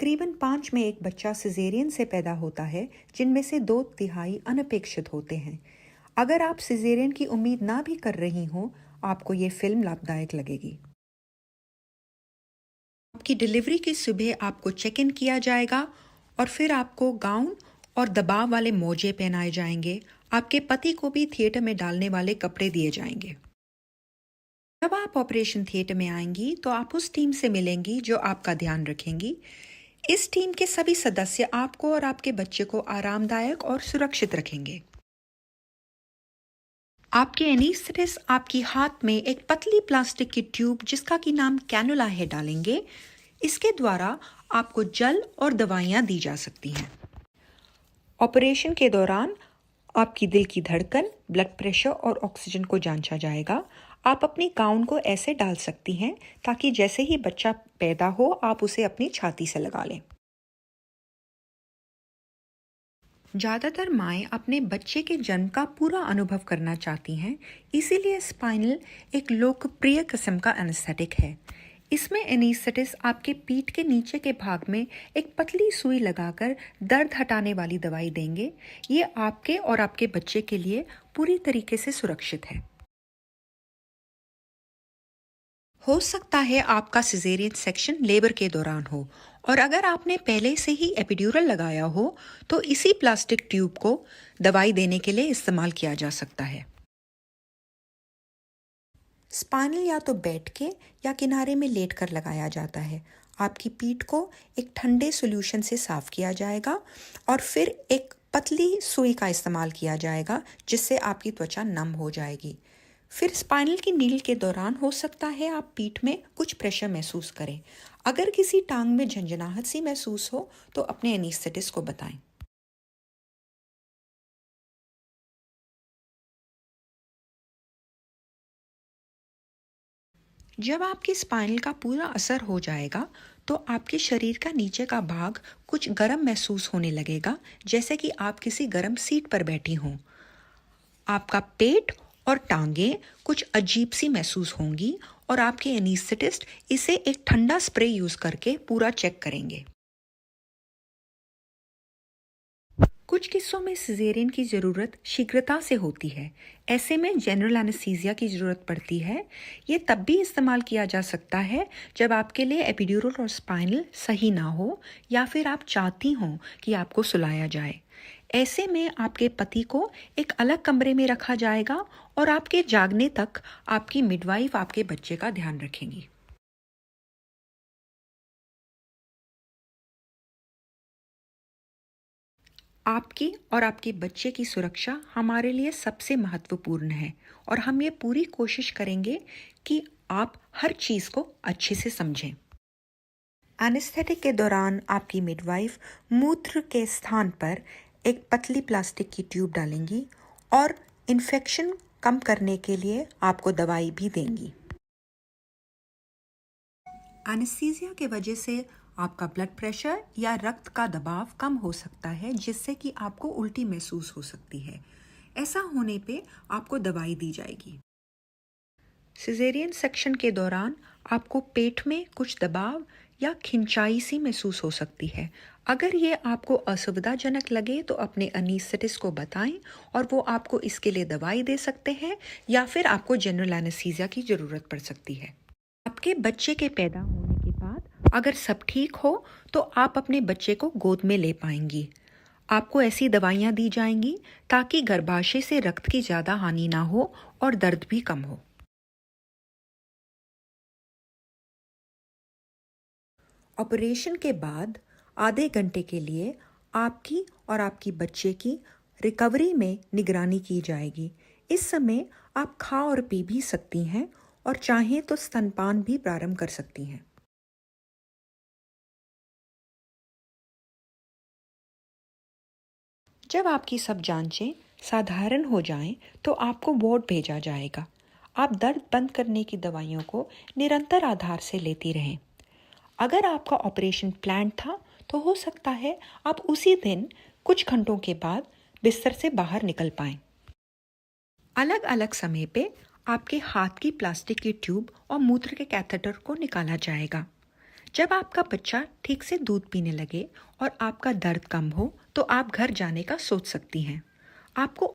तकरीबन 5 में एक बच्चा सिजेरियन से पैदा होता है, जिनमें से 2/3 अनपेक्षित होते हैं। अगर आप सिजेरियन की उम्मीद ना भी कर रही हों, आपको ये फिल्म लाभदायक लगेगी। आपकी डिलीवरी की सुबह आपको चेक इन किया जाएगा और फिर आपको गाउन और दबाव वाले मोजे पहनाए जाएंगे। आपके पति को भी थिएटर में डालने वाले कपड़े दिए जाएंगे। जब आप ऑपरेशन थिएटर में आएंगी तो आप उस टीम से मिलेंगी जो आपका ध्यान रखेंगी। इस टीम के सभी सदस्य आपको और आपके बच्चे को आरामदायक और सुरक्षित रखेंगे। आपके एनेस्थेटिस्ट आपकी हाथ में एक पतली प्लास्टिक की ट्यूब जिसका की नाम कैनुला है डालेंगे। इसके द्वारा आपको जल और दवाइयाँ दी जा सकती हैं। ऑपरेशन के दौरान आपकी दिल की धड़कन, ब्लड प्रेशर और ऑक्सीजन को जांचा जाएगा। आप अपनी गाउन को ऐसे डाल सकती हैं ताकि जैसे ही बच्चा पैदा हो आप उसे अपनी छाती से लगा लें। ज़्यादातर माएँ अपने बच्चे के जन्म का पूरा अनुभव करना चाहती हैं, इसीलिए स्पाइनल एक लोकप्रिय किस्म का एनेस्थेटिक है। इसमें एनेस्थेटिस्ट आपके पीठ के नीचे के भाग में एक पतली सुई लगाकर दर्द हटाने वाली दवाई देंगे। ये आपके और आपके बच्चे के लिए पूरी तरीके से सुरक्षित है। हो सकता है आपका सिजेरियन सेक्शन लेबर के दौरान हो, और अगर आपने पहले से ही एपिड्यूरल लगाया हो तो इसी प्लास्टिक ट्यूब को दवाई देने के लिए इस्तेमाल किया जा सकता है। स्पाइनल या तो बैठ के या किनारे में लेटकर लगाया जाता है। आपकी पीठ को एक ठंडे सॉल्यूशन से साफ किया जाएगा और फिर एक पतली सुई का इस्तेमाल किया जाएगा जिससे आपकी त्वचा नम हो जाएगी। फिर स्पाइनल की नील के दौरान हो सकता है आप पीठ में कुछ प्रेशर महसूस करें। अगर किसी टांग में झंझनाहट सी महसूस हो तो अपने एनेस्थेटिस्ट को बताएं। जब आपकी स्पाइनल का पूरा असर हो जाएगा तो आपके शरीर का नीचे का भाग कुछ गर्म महसूस होने लगेगा, जैसे कि आप किसी गर्म सीट पर बैठी हों। आपका पेट और टांगें कुछ अजीब सी महसूस होंगी और आपके एनेस्थेटिस्ट इसे एक ठंडा स्प्रे यूज करके पूरा चेक करेंगे। कुछ किस्सों में सिजेरियन की ज़रूरत शीघ्रता से होती है। ऐसे में जनरल एनेस्थीसिया की ज़रूरत पड़ती है। ये तब भी इस्तेमाल किया जा सकता है जब आपके लिए एपिड्यूरल और स्पाइनल सही ना हो या फिर आप चाहती हों कि आपको सुलाया जाए। ऐसे में आपके पति को एक अलग कमरे में रखा जाएगा और आपके जागने तक आपकी मिडवाइफ आपके बच्चे का ध्यान रखेंगी। आपकी और आपके बच्चे की सुरक्षा हमारे लिए सबसे महत्वपूर्ण है और हम ये पूरी कोशिश करेंगे कि आप हर चीज़ को अच्छे से समझें। एनेस्थेटिक के दौरान आपकी मिडवाइफ मूत्र के स्थान पर एक पतली प्लास्टिक की ट्यूब डालेंगी और इन्फेक्शन कम करने के लिए आपको दवाई भी देंगी। एनेस्थीसिया के वजह से आपका ब्लड प्रेशर या रक्त का दबाव कम हो सकता है, जिससे कि आपको उल्टी महसूस हो सकती है। ऐसा होने पे आपको दवाई दी जाएगी। सिजेरियन सेक्शन के दौरान आपको पेट में कुछ दबाव या खिंचाई सी महसूस हो सकती है। अगर ये आपको असुविधाजनक लगे तो अपने एनेस्थेटिस्ट को बताएं और वो आपको इसके लिए दवाई दे सकते हैं या फिर आपको जनरल एनेस्थीसिया की ज़रूरत पड़ सकती है। आपके बच्चे के पैदा होने के बाद अगर सब ठीक हो तो आप अपने बच्चे को गोद में ले पाएंगी। आपको ऐसी दवाइयाँ दी जाएंगी ताकि गर्भाशय से रक्त की ज़्यादा हानि ना हो और दर्द भी कम हो। ऑपरेशन के बाद आधे घंटे के लिए आपकी और आपकी बच्चे की रिकवरी में निगरानी की जाएगी। इस समय आप खा और पी भी सकती हैं और चाहें तो स्तनपान भी प्रारंभ कर सकती हैं। जब आपकी सब जांचें साधारण हो जाएं, तो आपको वार्ड भेजा जाएगा। आप दर्द बंद करने की दवाइयों को निरंतर आधार से लेती रहें। अगर आपका ऑपरेशन प्लान था तो हो सकता है आप उसी दिन कुछ घंटों के बाद बिस्तर से बाहर निकल पाएं। अलग अलग समय पे आपके हाथ की प्लास्टिक की ट्यूब और मूत्र के कैथेटर को निकाला जाएगा। जब आपका बच्चा ठीक से दूध पीने लगे और आपका दर्द कम हो तो आप घर जाने का सोच सकती हैं। आपको